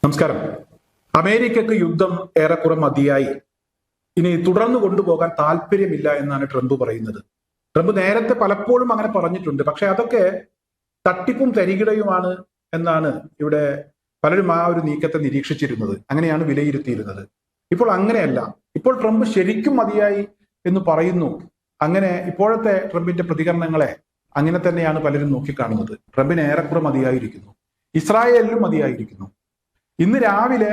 നമസ്കാരം. അമേരിക്കക്ക് യുദ്ധം ഏറെക്കുറെ മതിയായി, ഇനി തുടർന്നു കൊണ്ടുപോകാൻ താല്പര്യമില്ല എന്നാണ് ട്രംപ് പറയുന്നത്. ട്രംപ് നേരത്തെ പലപ്പോഴും അങ്ങനെ പറഞ്ഞിട്ടുണ്ട്. പക്ഷെ അതൊക്കെ തട്ടിപ്പും തരികിടയുമാണ് എന്നാണ് ഇവിടെ പലരും ആ ഒരു നീക്കത്തെ നിരീക്ഷിച്ചിരുന്നത്. അങ്ങനെയാണ് വിലയിരുത്തിയിരുന്നത്. ഇപ്പോൾ അങ്ങനെയല്ല. ഇപ്പോൾ ട്രംപ് ശരിക്കും മതിയായി എന്ന് പറയുന്നു. അങ്ങനെ ഇപ്പോഴത്തെ ട്രംപിന്റെ പ്രതികരണങ്ങളെ അങ്ങനെ തന്നെയാണ് പലരും നോക്കിക്കാണുന്നത്. ട്രംപിന് ഏറെക്കുറെ മതിയായിരിക്കുന്നു, ഇസ്രായേലിനും മതിയായിരിക്കുന്നു. ഇന്ന് രാവിലെ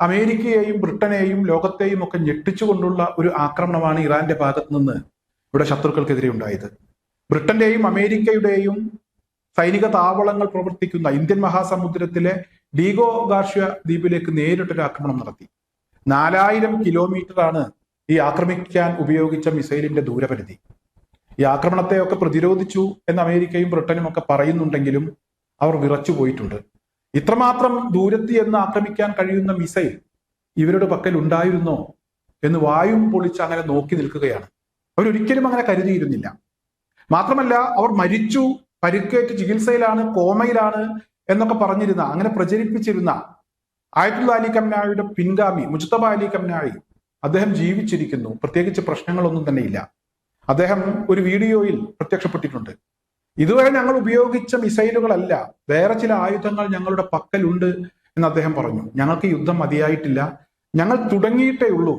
അമേരിക്കയെയും ബ്രിട്ടനെയും ലോകത്തെയും ഒക്കെ ഞെട്ടിച്ചുകൊണ്ടുള്ള ഒരു ആക്രമണമാണ് ഇറാന്റെ ഭാഗത്ത് നിന്ന് ഇവിടെ ശത്രുക്കൾക്കെതിരെ ഉണ്ടായത്. ബ്രിട്ടന്റെയും അമേരിക്കയുടെയും സൈനിക താവളങ്ങൾ പ്രവർത്തിക്കുന്ന ഇന്ത്യൻ മഹാസമുദ്രത്തിലെ ഡീഗോ ഗാർഷ്യ ദ്വീപിലേക്ക് നേരിട്ടൊരു ആക്രമണം നടത്തി. 4000 കിലോമീറ്ററാണ് ഈ ആക്രമിക്കാൻ ഉപയോഗിച്ച മിസൈലിന്റെ ദൂരപരിധി. ഈ ആക്രമണത്തെയൊക്കെ പ്രതിരോധിച്ചു എന്ന് അമേരിക്കയും ബ്രിട്ടനും ഒക്കെ പറയുന്നുണ്ടെങ്കിലും അവർ വിറച്ചു പോയിട്ടുണ്ട്. ഇത്രമാത്രം ദൂരത്തി എന്ന് ആക്രമിക്കാൻ കഴിയുന്ന മിസൈൽ ഇവരുടെ പക്കൽ ഉണ്ടായിരുന്നോ എന്ന് വായും പൊളിച്ച് അങ്ങനെ നോക്കി നിൽക്കുകയാണ്. അവരൊരിക്കലും അങ്ങനെ കരുതിയിരുന്നില്ല. മാത്രമല്ല, അവർ മരിച്ചു, പരിക്കേറ്റ് ചികിത്സയിലാണ്, കോമയിലാണ് എന്നൊക്കെ പറഞ്ഞിരുന്ന, അങ്ങനെ പ്രചരിപ്പിച്ചിരുന്ന ആയത്തുള്ള അലി ഖംനായിയുടെ പിൻഗാമി മുജ്തബ അലി ഖംനായി അദ്ദേഹം ജീവിച്ചിരിക്കുന്നു. പ്രത്യേകിച്ച് പ്രശ്നങ്ങളൊന്നും തന്നെ ഇല്ല. അദ്ദേഹം ഒരു വീഡിയോയിൽ പ്രത്യക്ഷപ്പെട്ടിട്ടുണ്ട്. ഇതുവരെ ഞങ്ങൾ ഉപയോഗിച്ച മിസൈലുകളല്ല, വേറെ ചില ആയുധങ്ങൾ ഞങ്ങളുടെ പക്കലുണ്ട് എന്ന് അദ്ദേഹം പറഞ്ഞു. ഞങ്ങൾക്ക് യുദ്ധം മതിയായിട്ടില്ല, ഞങ്ങൾ തുടങ്ങിയിട്ടേ ഉള്ളൂ.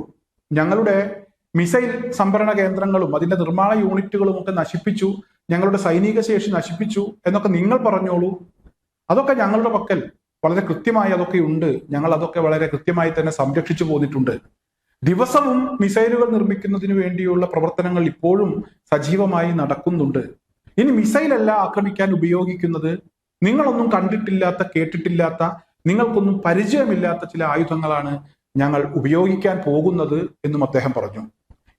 ഞങ്ങളുടെ മിസൈൽ സംഭരണ കേന്ദ്രങ്ങളും അതിന്റെ നിർമ്മാണ യൂണിറ്റുകളും ഒക്കെ നശിപ്പിച്ചു, ഞങ്ങളുടെ സൈനിക ശേഷി നശിപ്പിച്ചു എന്നൊക്കെ നിങ്ങൾ പറഞ്ഞോളൂ. അതൊക്കെ ഞങ്ങളുടെ പക്കൽ വളരെ കൃത്യമായി അതൊക്കെ ഉണ്ട്. ഞങ്ങൾ അതൊക്കെ വളരെ കൃത്യമായി തന്നെ സംരക്ഷിച്ചു പോന്നിട്ടുണ്ട്. ദിവസവും മിസൈലുകൾ നിർമ്മിക്കുന്നതിന് വേണ്ടിയുള്ള പ്രവർത്തനങ്ങൾ ഇപ്പോഴും സജീവമായി നടക്കുന്നുണ്ട്. ഇനി മിസൈലല്ല ആക്രമിക്കാൻ ഉപയോഗിക്കുന്നത്, നിങ്ങളൊന്നും കണ്ടിട്ടില്ലാത്ത, കേട്ടിട്ടില്ലാത്ത, നിങ്ങൾക്കൊന്നും പരിചയമില്ലാത്ത ചില ആയുധങ്ങളാണ് ഞങ്ങൾ ഉപയോഗിക്കാൻ പോകുന്നത് എന്നും അദ്ദേഹം പറഞ്ഞു.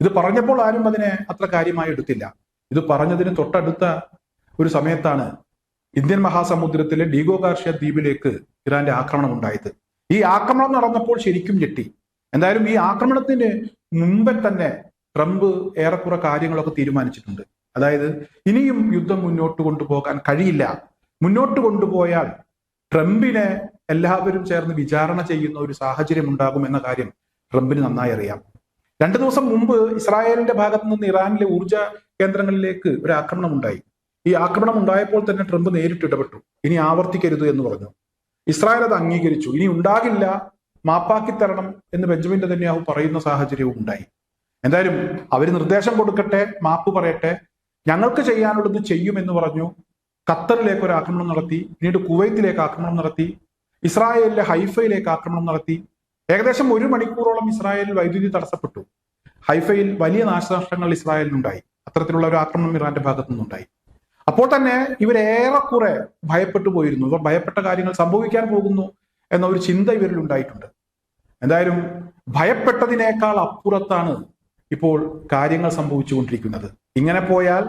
ഇത് പറഞ്ഞപ്പോൾ ആരും അതിനെ അത്ര കാര്യമായി എടുത്തില്ല. ഇത് പറഞ്ഞതിന് തൊട്ടടുത്ത ഒരു സമയത്താണ് ഇന്ത്യൻ മഹാസമുദ്രത്തിലെ ഡീഗോ ഗാർഷ്യ ദ്വീപിലേക്ക് ഇറാന്റെ ആക്രമണം ഉണ്ടായത്. ഈ ആക്രമണം നടന്നപ്പോൾ ശരിക്കും ഞെട്ടി. എന്തായാലും ഈ ആക്രമണത്തിന് മുമ്പേ തന്നെ ട്രംപ് ഏറെക്കുറെ കാര്യങ്ങളൊക്കെ തീരുമാനിച്ചിട്ടുണ്ട്. അതായത് ഇനിയും യുദ്ധം മുന്നോട്ട് കൊണ്ടുപോകാൻ കഴിയില്ല. മുന്നോട്ട് കൊണ്ടുപോയാൽ ട്രംപിനെ എല്ലാവരും ചേർന്ന് വിചാരണ ചെയ്യുന്ന ഒരു സാഹചര്യം ഉണ്ടാകും എന്ന കാര്യം ട്രംപിന് നന്നായി അറിയാം. 2 ദിവസം മുമ്പ് ഇസ്രായേലിന്റെ ഭാഗത്ത് നിന്ന് ഇറാനിലെ ഊർജ കേന്ദ്രങ്ങളിലേക്ക് ഒരു ആക്രമണം ഉണ്ടായി. ഈ ആക്രമണം ഉണ്ടായപ്പോൾ തന്നെ ട്രംപ് നേരിട്ട് ഇടപെട്ടു. ഇനി ആവർത്തിക്കരുത് എന്ന് പറഞ്ഞു. ഇസ്രായേൽ അത് അംഗീകരിച്ചു. ഇനി ഉണ്ടാകില്ല, മാപ്പാക്കി തരണം എന്ന് ബെഞ്ചമിൻ നെതന്യാഹു പറയുന്ന സാഹചര്യവും ഉണ്ടായി. എന്തായാലും അവർ നിർദ്ദേശം കൊടുക്കട്ടെ, മാപ്പ് പറയട്ടെ, ഞങ്ങൾക്ക് ചെയ്യാനുള്ളത് ചെയ്യുമെന്ന് പറഞ്ഞു. ഖത്തറിലേക്ക് ഒരു ആക്രമണം നടത്തി, പിന്നീട് കുവൈത്തിലേക്ക് ആക്രമണം നടത്തി, ഇസ്രായേലിലെ ഹൈഫയിലേക്ക് ആക്രമണം നടത്തി. ഏകദേശം 1 മണിക്കൂറോളം ഇസ്രായേലിൽ വൈദ്യുതി തടസ്സപ്പെട്ടു. ഹൈഫയിൽ വലിയ നാശനഷ്ടങ്ങൾ ഇസ്രായേലിനുണ്ടായി. അത്തരത്തിലുള്ള ഒരു ആക്രമണം ഇറാന്റെ ഭാഗത്തു നിന്നുണ്ടായി. അപ്പോൾ തന്നെ ഇവരേറെക്കുറെ ഭയപ്പെട്ടു പോയിരുന്നു. ഇവർ ഭയപ്പെട്ട കാര്യങ്ങൾ സംഭവിക്കാൻ പോകുന്നു എന്ന ഒരു ചിന്ത ഇവരിൽ ഉണ്ടായിട്ടുണ്ട്. എന്തായാലും ഭയപ്പെട്ടതിനേക്കാൾ അപ്പുറത്താണ് ഇപ്പോൾ കാര്യങ്ങൾ സംഭവിച്ചുകൊണ്ടിരിക്കുന്നത്. ഇങ്ങനെ പോയാൽ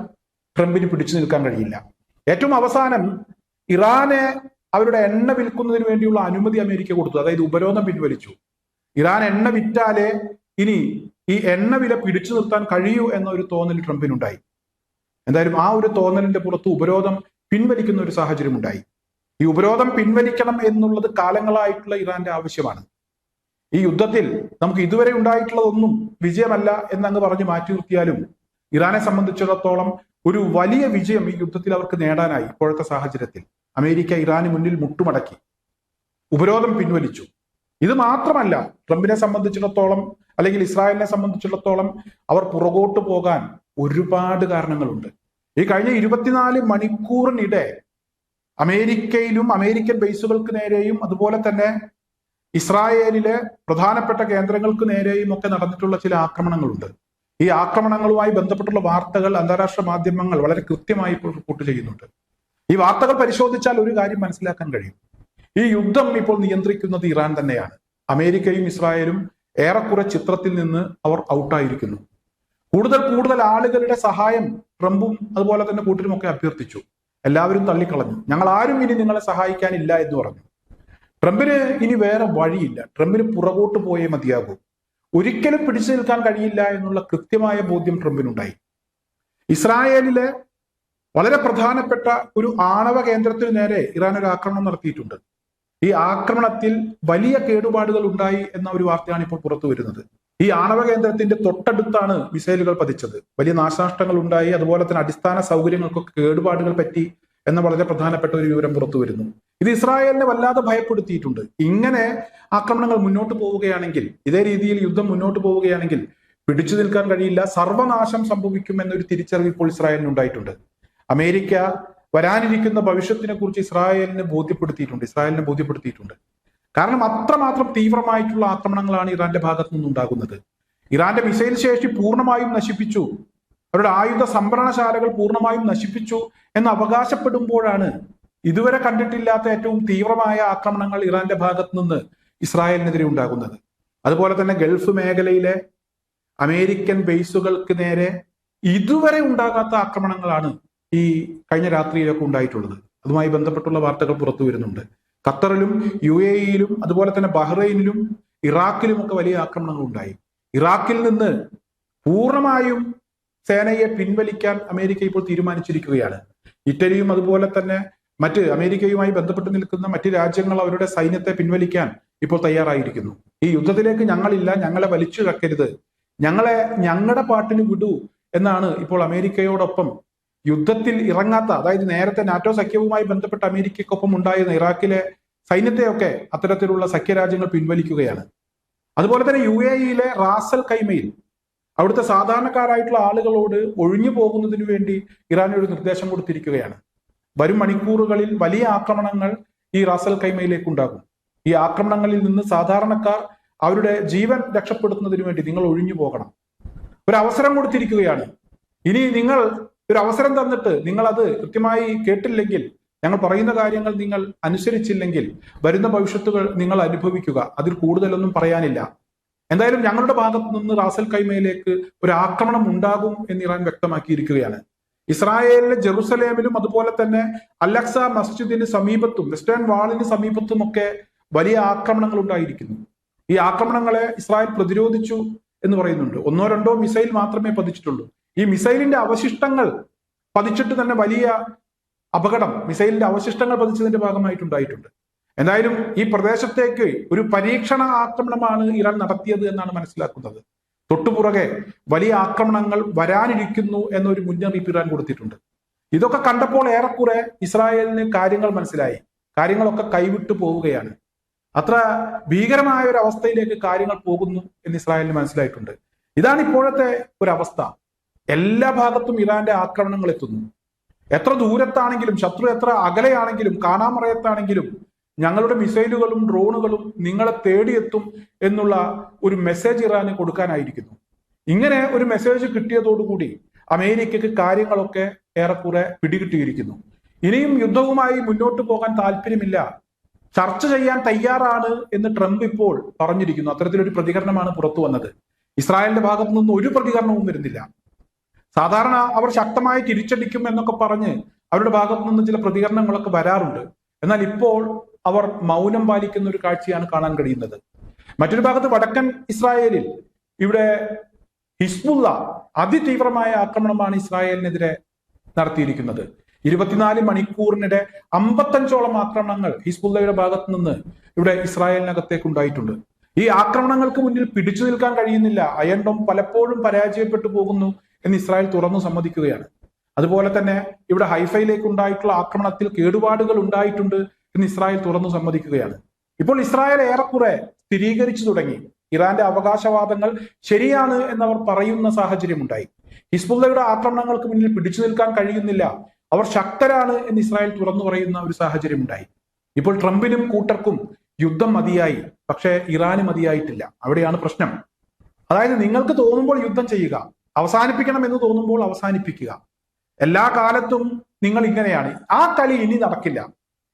ട്രംപിന് പിടിച്ചു നിൽക്കാൻ കഴിയില്ല. ഏറ്റവും അവസാനം ഇറാനെ അവരുടെ എണ്ണ വിൽക്കുന്നതിന് വേണ്ടിയുള്ള അനുമതി അമേരിക്ക കൊടുത്തു. അതായത് ഉപരോധം പിൻവലിച്ചു. ഇറാൻ എണ്ണ വിറ്റാലേ ഇനി ഈ എണ്ണ വില പിടിച്ചു നിർത്താൻ കഴിയൂ എന്നൊരു തോന്നൽ ട്രംപിനുണ്ടായി. എന്തായാലും ആ ഒരു തോന്നലിന്റെ പുറത്ത് ഉപരോധം പിൻവലിക്കുന്ന ഒരു സാഹചര്യം ഉണ്ടായി. ഈ ഉപരോധം പിൻവലിക്കണം എന്നുള്ളത് കാലങ്ങളായിട്ടുള്ള ഇറാന്റെ ആവശ്യമാണ്. ഈ യുദ്ധത്തിൽ നമുക്ക് ഇതുവരെ ഉണ്ടായിട്ടുള്ളതൊന്നും വിജയമല്ല എന്നങ്ങ് പറഞ്ഞ് മാറ്റി നിർത്തിയാലും ഇറാനെ സംബന്ധിച്ചിടത്തോളം ഒരു വലിയ വിജയം ഈ യുദ്ധത്തിൽ അവർക്ക് നേടാനായി. ഇപ്പോഴത്തെ സാഹചര്യത്തിൽ അമേരിക്ക ഇറാന് മുന്നിൽ മുട്ടുമടക്കി, ഉപരോധം പിൻവലിച്ചു. ഇത് മാത്രമല്ല, ട്രംപിനെ സംബന്ധിച്ചിടത്തോളം അല്ലെങ്കിൽ ഇസ്രായേലിനെ സംബന്ധിച്ചിടത്തോളം അവർ പുറകോട്ട് പോകാൻ ഒരുപാട് കാരണങ്ങളുണ്ട്. ഈ കഴിഞ്ഞ 24 മണിക്കൂറിനിടെ അമേരിക്കയിലും അമേരിക്കൻ ബേസുകൾക്ക് നേരെയും അതുപോലെ തന്നെ ഇസ്രായേലിലെ പ്രധാനപ്പെട്ട കേന്ദ്രങ്ങൾക്ക് നേരെയും ഒക്കെ നടന്നിട്ടുള്ള ചില ആക്രമണങ്ങളുണ്ട്. ഈ ആക്രമണങ്ങളുമായി ബന്ധപ്പെട്ടുള്ള വാർത്തകൾ അന്താരാഷ്ട്ര മാധ്യമങ്ങൾ വളരെ കൃത്യമായി ഇപ്പോൾ റിപ്പോർട്ട് ചെയ്യുന്നുണ്ട്. ഈ വാർത്തകൾ പരിശോധിച്ചാൽ ഒരു കാര്യം മനസ്സിലാക്കാൻ കഴിയും. ഈ യുദ്ധം ഇപ്പോൾ നിയന്ത്രിക്കുന്നത് ഇറാൻ തന്നെയാണ്. അമേരിക്കയും ഇസ്രായേലും ഏറെക്കുറെ ചിത്രത്തിൽ നിന്ന് അവർ ഔട്ടായിരിക്കുന്നു. കൂടുതൽ ആളുകളുടെ സഹായം ട്രംപും അതുപോലെ തന്നെ കൂട്ടരുമൊക്കെ അഭ്യർത്ഥിച്ചു. എല്ലാവരും തള്ളിക്കളഞ്ഞു. ഞങ്ങൾ ആരും ഇനി നിങ്ങളെ സഹായിക്കാനില്ല എന്ന് പറഞ്ഞു. ട്രംപിന് ഇനി വേറെ വഴിയില്ല. ട്രംപിന് പുറകോട്ട് പോയേ മതിയാകൂ. ഒരിക്കലും പിടിച്ചു നിൽക്കാൻ കഴിയില്ല എന്നുള്ള കൃത്യമായ ബോധ്യം ട്രംപിനുണ്ടായി. ഇസ്രായേലിലെ വളരെ പ്രധാനപ്പെട്ട ഒരു ആണവ കേന്ദ്രത്തിന് നേരെ ഇറാൻ ഒരു ആക്രമണം നടത്തിയിട്ടുണ്ട്. ഈ ആക്രമണത്തിൽ വലിയ കേടുപാടുകൾ ഉണ്ടായി എന്ന ഒരു വാർത്തയാണ് ഇപ്പോൾ പുറത്തു വരുന്നത്. ഈ ആണവ കേന്ദ്രത്തിന്റെ തൊട്ടടുത്താണ് മിസൈലുകൾ പതിച്ചത്. വലിയ നാശനഷ്ടങ്ങൾ ഉണ്ടായി, അതുപോലെ തന്നെ അടിസ്ഥാന സൗകര്യങ്ങൾക്കൊക്കെ കേടുപാടുകൾ പറ്റി എന്ന വളരെ പ്രധാനപ്പെട്ട ഒരു വിവരം പുറത്തു വരുന്നു. ഇത് ഇസ്രായേലിനെ വല്ലാതെ ഭയപ്പെടുത്തിയിട്ടുണ്ട്. ഇങ്ങനെ ആക്രമണങ്ങൾ മുന്നോട്ട് പോവുകയാണെങ്കിൽ, ഇതേ രീതിയിൽ യുദ്ധം മുന്നോട്ട് പോവുകയാണെങ്കിൽ പിടിച്ചു നിൽക്കാൻ കഴിയില്ല, സർവനാശം സംഭവിക്കും എന്നൊരു തിരിച്ചറിവ് ഇപ്പോൾ ഇസ്രായേലിന് ഉണ്ടായിട്ടുണ്ട്. അമേരിക്ക വരാനിരിക്കുന്ന ഭവിഷ്യത്തിനെ കുറിച്ച് ഇസ്രായേലിനെ ബോധ്യപ്പെടുത്തിയിട്ടുണ്ട്. കാരണം അത്രമാത്രം തീവ്രമായിട്ടുള്ള ആക്രമണങ്ങളാണ് ഇറാന്റെ ഭാഗത്തു നിന്നുണ്ടാകുന്നത്. ഇറാന്റെ മിസൈൽ ശേഷി പൂർണ്ണമായും നശിപ്പിച്ചു, അവരുടെ ആയുധ സംഭരണശാലകൾ പൂർണ്ണമായും നശിപ്പിച്ചു എന്ന് അവകാശപ്പെടുമ്പോഴാണ് ഇതുവരെ കണ്ടിട്ടില്ലാത്ത ഏറ്റവും തീവ്രമായ ആക്രമണങ്ങൾ ഇറാന്റെ ഭാഗത്തു നിന്ന് ഇസ്രായേലിനെതിരെ ഉണ്ടാകുന്നത്. അതുപോലെ തന്നെ ഗൾഫ് മേഖലയിലെ അമേരിക്കൻ ബേസുകൾക്ക് നേരെ ഇതുവരെ ഉണ്ടാകാത്ത ആക്രമണങ്ങളാണ് ഈ കഴിഞ്ഞ രാത്രിയിലൊക്കെ ഉണ്ടായിട്ടുള്ളത്. അതുമായി ബന്ധപ്പെട്ടുള്ള വാർത്തകൾ പുറത്തു വരുന്നുണ്ട്. ഖത്തറിലും UAE-യിലും അതുപോലെ തന്നെ ബഹ്റൈനിലും ഇറാഖിലും ഒക്കെ വലിയ ആക്രമണങ്ങൾ ഉണ്ടായി. ഇറാഖിൽ നിന്ന് പൂർണ്ണമായും സേനയെ പിൻവലിക്കാൻ അമേരിക്ക ഇപ്പോൾ തീരുമാനിച്ചിരിക്കുകയാണ്. ഇറ്റലിയും അതുപോലെ തന്നെ മറ്റ് അമേരിക്കയുമായി ബന്ധപ്പെട്ട് നിൽക്കുന്ന മറ്റ് രാജ്യങ്ങൾ അവരുടെ സൈന്യത്തെ പിൻവലിക്കാൻ ഇപ്പോൾ തയ്യാറായിരിക്കുന്നു. ഈ യുദ്ധത്തിലേക്ക് ഞങ്ങളില്ല, ഞങ്ങളെ വലിച്ചു കക്കരുത്, ഞങ്ങളുടെ പാട്ടിന് വിടൂ എന്നാണ് ഇപ്പോൾ അമേരിക്കയോടൊപ്പം യുദ്ധത്തിൽ ഇറങ്ങാത്ത, അതായത് നേരത്തെ നാറ്റോ സഖ്യവുമായി ബന്ധപ്പെട്ട് അമേരിക്കയ്ക്കൊപ്പം ഉണ്ടായിരുന്ന ഇറാഖിലെ സൈന്യത്തെയൊക്കെ അത്തരത്തിലുള്ള സഖ്യരാജ്യങ്ങൾ പിൻവലിക്കുകയാണ്. അതുപോലെ തന്നെ UAE-യിലെ റാസൽ ഖൈമയിൽ അവിടുത്തെ സാധാരണക്കാരായിട്ടുള്ള ആളുകളോട് ഒഴിഞ്ഞു പോകുന്നതിന് വേണ്ടി ഇറാൻ ഒരു നിർദ്ദേശം കൊടുത്തിരിക്കുകയാണ്. വരും മണിക്കൂറുകളിൽ വലിയ ആക്രമണങ്ങൾ ഈ റാസൽ ഖൈമയിലേക്ക് ഉണ്ടാകും. ഈ ആക്രമണങ്ങളിൽ നിന്ന് സാധാരണക്കാർ അവരുടെ ജീവൻ രക്ഷപ്പെടുത്തുന്നതിന് വേണ്ടി നിങ്ങൾ ഒഴിഞ്ഞു പോകണം. ഒരു അവസരം കൊടുത്തിരിക്കുകയാണ്. ഇനി നിങ്ങൾ ഒരു അവസരം തന്നിട്ട് നിങ്ങൾ അത് കൃത്യമായി കേട്ടില്ലെങ്കിൽ, ഞങ്ങൾ പറയുന്ന കാര്യങ്ങൾ നിങ്ങൾ അനുസരിച്ചില്ലെങ്കിൽ വരുന്ന ഭവിഷ്യത്തുകൾ നിങ്ങൾ അനുഭവിക്കുക. അതിൽ കൂടുതലൊന്നും പറയാനില്ല. എന്തായാലും ഞങ്ങളുടെ ഭാഗത്ത് നിന്ന് റാസൽ ഖൈമയിലേക്ക് ഒരു ആക്രമണം ഉണ്ടാകും എന്ന് ഇറാൻ വ്യക്തമാക്കിയിരിക്കുകയാണ്. ഇസ്രായേലിലെ ജെറുസലേമിലും അതുപോലെ തന്നെ അൽ-അഖ്സ മസ്ജിദിന് സമീപത്തും വെസ്റ്റേൺ വാളിന് സമീപത്തും ഒക്കെ വലിയ ആക്രമണങ്ങൾ ഉണ്ടായിരിക്കുന്നു. ഈ ആക്രമണങ്ങളെ ഇസ്രായേൽ പ്രതിരോധിച്ചു എന്ന് പറയുന്നുണ്ട്. 1-2 മിസൈൽ മാത്രമേ പതിച്ചിട്ടുള്ളൂ. ഈ മിസൈലിന്റെ അവശിഷ്ടങ്ങൾ പതിച്ചിട്ട് തന്നെ വലിയ അപകടം മിസൈലിന്റെ അവശിഷ്ടങ്ങൾ പതിച്ചതിന്റെ ഭാഗമായിട്ടുണ്ടായിട്ടുണ്ട്. എന്തായാലും ഈ പ്രദേശത്തേക്ക് ഒരു പരീക്ഷണ ആക്രമണമാണ് ഇറാൻ നടത്തിയത് എന്നാണ് മനസ്സിലാക്കുന്നത്. തൊട്ടുപുറകെ വലിയ ആക്രമണങ്ങൾ വരാനിരിക്കുന്നു എന്നൊരു മുന്നറിയിപ്പ് ഇറാൻ കൊടുത്തിട്ടുണ്ട്. ഇതൊക്കെ കണ്ടപ്പോൾ ഏറെക്കുറെ ഇസ്രായേലിന് കാര്യങ്ങൾ മനസ്സിലായി. കാര്യങ്ങളൊക്കെ കൈവിട്ടു പോവുകയാണ്. അത്ര ഭീകരമായ ഒരു അവസ്ഥയിലേക്ക് കാര്യങ്ങൾ പോകുന്നു എന്ന് ഇസ്രായേലിന് മനസ്സിലായിട്ടുണ്ട്. ഇതാണ് ഇപ്പോഴത്തെ ഒരു അവസ്ഥ. എല്ലാ ഭാഗത്തും ഇറാന്റെ ആക്രമണങ്ങൾ എത്തുന്നു. എത്ര ദൂരത്താണെങ്കിലും, ശത്രു എത്ര അകലെയാണെങ്കിലും, കാണാമറയത്താണെങ്കിലും ഞങ്ങളുടെ മിസൈലുകളും ഡ്രോണുകളും നിങ്ങളെ തേടിയെത്തും എന്നുള്ള ഒരു മെസ്സേജ് ഇറാന് കൊടുക്കാനായിരിക്കുന്നു. ഇങ്ങനെ ഒരു മെസ്സേജ് കിട്ടിയതോടുകൂടി അമേരിക്കക്ക് കാര്യങ്ങളൊക്കെ ഏറെക്കുറെ പിടികിട്ടിയിരിക്കുന്നു. ഇനിയും യുദ്ധവുമായി മുന്നോട്ട് പോകാൻ താല്പര്യമില്ല, ചർച്ച ചെയ്യാൻ തയ്യാറാണ് എന്ന് ട്രംപ് ഇപ്പോൾ പറഞ്ഞിരിക്കുന്നു. അത്തരത്തിലൊരു പ്രതികരണമാണ് പുറത്തു വന്നത്. ഇസ്രായേലിന്റെ ഭാഗത്തു നിന്ന് ഒരു പ്രതികരണവും വരുന്നില്ല. സാധാരണ അവർ ശക്തമായി തിരിച്ചടിക്കും എന്നൊക്കെ പറഞ്ഞ് അവരുടെ ഭാഗത്തു നിന്ന് ചില പ്രതികരണങ്ങളൊക്കെ വരാറുണ്ട്. എന്നാൽ ഇപ്പോൾ അവർ മൗനം പാലിക്കുന്ന ഒരു കാഴ്ചയാണ് കാണാൻ കഴിയുന്നത്. മറ്റൊരു ഭാഗത്ത് വടക്കൻ ഇസ്രായേലിൽ ഇവിടെ ഹിസ്ബുള്ള അതിതീവ്രമായ ആക്രമണമാണ് ഇസ്രായേലിനെതിരെ നടത്തിയിരിക്കുന്നത്. 24 മണിക്കൂറിനിടെ 55ഓളം ആക്രമണങ്ങൾ ഹിസ്ബുള്ളയുടെ ഭാഗത്ത് നിന്ന് ഇവിടെ ഇസ്രായേലിനകത്തേക്ക് ഉണ്ടായിട്ടുണ്ട്. ഈ ആക്രമണങ്ങൾക്ക് മുന്നിൽ പിടിച്ചു നിൽക്കാൻ കഴിയുന്നില്ല. അയൺ ഡോം പലപ്പോഴും പരാജയപ്പെട്ടു പോകുന്നു എന്ന് ഇസ്രായേൽ തുറന്നു സമ്മതിക്കുകയാണ്. അതുപോലെ തന്നെ ഇവിടെ ഹൈഫയിലേക്ക് ഉണ്ടായിട്ടുള്ള ആക്രമണത്തിൽ കേടുപാടുകൾ ഉണ്ടായിട്ടുണ്ട് എന്ന് ഇസ്രായേൽ തുറന്നു സമ്മതിക്കുകയാണ്. ഇപ്പോൾ ഇസ്രായേൽ ഏറെക്കുറെ സ്ഥിരീകരിച്ചു തുടങ്ങി. ഇറാന്റെ അവകാശവാദങ്ങൾ ശരിയാണ് എന്നവർ പറയുന്ന സാഹചര്യമുണ്ടായി. ഹിസ്ബുള്ളയുടെ ആക്രമണങ്ങൾക്ക് മുന്നിൽ പിടിച്ചു നിൽക്കാൻ കഴിയുന്നില്ല, അവർ ശക്തരാണ് എന്ന് ഇസ്രായേൽ തുറന്നു പറയുന്ന ഒരു സാഹചര്യമുണ്ടായി. ഇപ്പോൾ ട്രംപിനും കൂട്ടർക്കും യുദ്ധം മതിയായി, പക്ഷേ ഇറാന് മതിയായിട്ടില്ല. അവിടെയാണ് പ്രശ്നം. അതായത് നിങ്ങൾക്ക് തോന്നുമ്പോൾ യുദ്ധം ചെയ്യുക, അവസാനിപ്പിക്കണം എന്ന് തോന്നുമ്പോൾ അവസാനിപ്പിക്കുക. എല്ലാ കാലത്തും നിങ്ങൾ ഇങ്ങനെയാണ്. ആ കളി ഇനി നടക്കില്ല.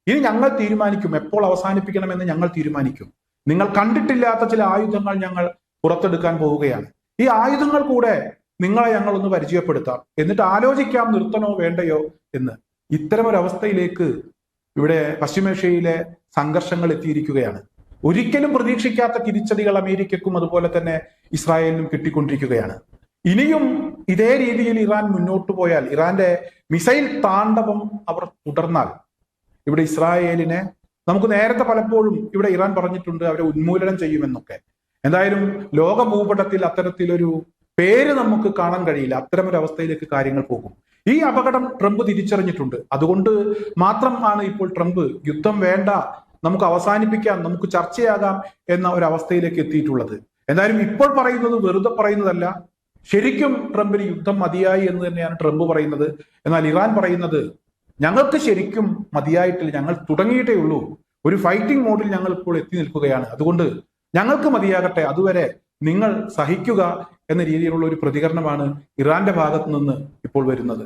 ഇനി ഞങ്ങൾ തീരുമാനിക്കും എപ്പോൾ അവസാനിപ്പിക്കണമെന്ന് ഞങ്ങൾ തീരുമാനിക്കും. നിങ്ങൾ കണ്ടിട്ടില്ലാത്ത ചില ആയുധങ്ങൾ ഞങ്ങൾ പുറത്തെടുക്കാൻ പോവുകയാണ്. ഈ ആയുധങ്ങൾ കൂടെ നിങ്ങളെ ഞങ്ങളൊന്ന് പരിചയപ്പെടുത്താം, എന്നിട്ട് ആലോചിക്കാം നിർത്തണോ വേണ്ടയോ എന്ന്. ഇത്തരമൊരവസ്ഥയിലേക്ക് ഇവിടെ പശ്ചിമേഷ്യയിലെ സംഘർഷങ്ങൾ എത്തിയിരിക്കുകയാണ്. ഒരിക്കലും പ്രതീക്ഷിക്കാത്ത തിരിച്ചടികൾ അമേരിക്കക്കും അതുപോലെ തന്നെ ഇസ്രായേലിനും കിട്ടിക്കൊണ്ടിരിക്കുകയാണ്. ഇനിയും ഇതേ രീതിയിൽ ഇറാൻ മുന്നോട്ട് പോയാൽ, ഇറാന്റെ മിസൈൽ താണ്ഡവം അവർ തുടർന്നാൽ ഇവിടെ ഇസ്രായേലിനെ നമുക്ക് നേരത്തെ പലപ്പോഴും ഇവിടെ ഇറാൻ പറഞ്ഞിട്ടുണ്ട് അവരെ ഉന്മൂലനം ചെയ്യുമെന്നൊക്കെ. എന്തായാലും ലോക ഭൂപടത്തിൽ അത്തരത്തിലൊരു പേര് നമുക്ക് കാണാൻ കഴിയില്ല. അത്തരമൊരു അവസ്ഥയിലേക്ക് കാര്യങ്ങൾ പോകും. ഈ അപകടം ട്രംപ് തിരിച്ചറിഞ്ഞിട്ടുണ്ട്. അതുകൊണ്ട് മാത്രമാണ് ഇപ്പോൾ ട്രംപ് യുദ്ധം വേണ്ട, നമുക്ക് അവസാനിപ്പിക്കാം, നമുക്ക് ചർച്ചയാകാം എന്ന ഒരു അവസ്ഥയിലേക്ക് എത്തിയിട്ടുള്ളത്. എന്തായാലും ഇപ്പോൾ പറയുന്നത് വെറുതെ പറയുന്നതല്ല. ശരിക്കും ട്രംപിന് യുദ്ധം മതിയായി എന്ന് തന്നെയാണ് ട്രംപ് പറയുന്നത്. എന്നാൽ ഇറാൻ പറയുന്നത് ഞങ്ങൾക്ക് ശരിക്കും മതിയായിട്ടില്ല, ഞങ്ങൾ തുടങ്ങിയിട്ടേ ഉള്ളൂ, ഒരു ഫൈറ്റിംഗ് മോഡിൽ ഞങ്ങൾ ഇപ്പോൾ എത്തി നിൽക്കുകയാണ്, അതുകൊണ്ട് ഞങ്ങൾക്ക് മതിയാകട്ടെ, അതുവരെ നിങ്ങൾ സഹിക്കുക എന്ന രീതിയിലുള്ള ഒരു പ്രതികരണമാണ് ഇറാന്റെ ഭാഗത്ത് നിന്ന് ഇപ്പോൾ വരുന്നത്.